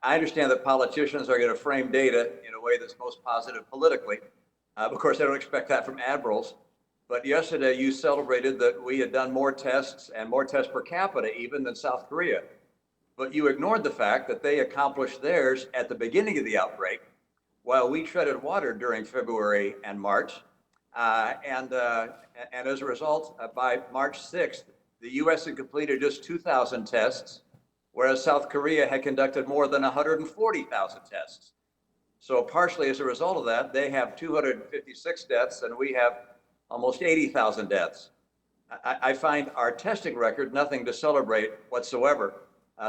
I understand that politicians are going to frame data in a way that's most positive politically. Of course, I don't expect that from admirals. But yesterday, you celebrated that we had done more tests and more tests per capita even than South Korea. But you ignored the fact that they accomplished theirs at the beginning of the outbreak, while we treaded water during February and March. And as a result, by March 6th, the US had completed just 2,000 tests, whereas South Korea had conducted more than 140,000 tests. So partially as a result of that, they have 256 deaths and we have almost 80,000 deaths. I find our testing record nothing to celebrate whatsoever.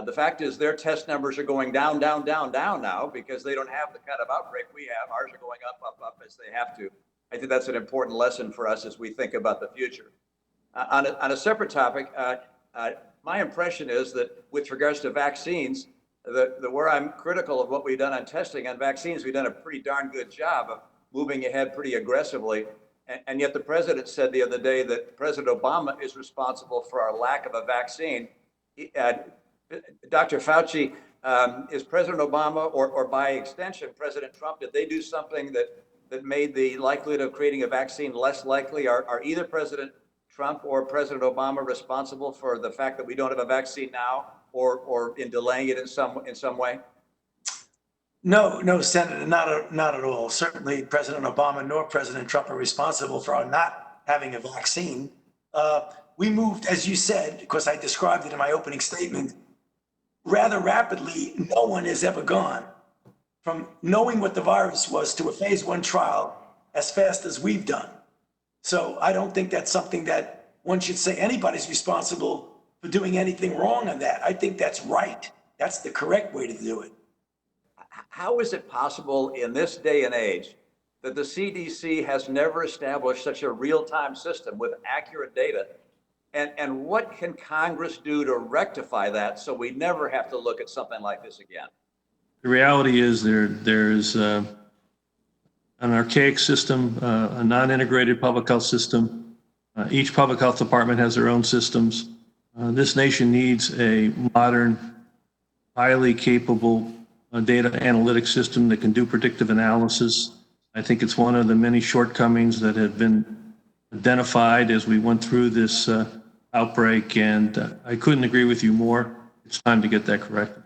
The fact is their test numbers are going down, down, down, down now because they don't have the kind of outbreak we have. Ours are going up, up, up as they have to. I think that's an important lesson for us as we think about the future. On a separate topic, my impression is that with regards to vaccines, where I'm critical of what we've done on testing on vaccines, we've done a pretty darn good job of moving ahead pretty aggressively. And yet the president said the other day that President Obama is responsible for our lack of a vaccine. Dr. Fauci, is President Obama or by extension, President Trump, did they do something that made the likelihood of creating a vaccine less likely? Are either President Trump or President Obama responsible for the fact that we don't have a vaccine now or in delaying it in some way? No, Senator, not at all. Certainly President Obama nor President Trump are responsible for our not having a vaccine. We moved, as you said, because I described it in my opening statement, rather rapidly. No one has ever gone from knowing what the virus was to a phase 1 trial as fast as we've done. So I don't think that's something that one should say anybody's responsible for doing anything wrong on that. I think that's right. That's the correct way to do it. How is it possible in this day and age that the CDC has never established such a real-time system with accurate data? And what can Congress do to rectify that so we never have to look at something like this again? The reality is there's an archaic system, a non-integrated public health system. Each public health department has their own systems. This nation needs a modern, highly capable data analytics system that can do predictive analysis. I think it's one of the many shortcomings that have been identified as we went through this outbreak, and I couldn't agree with you more. It's time to get that corrected.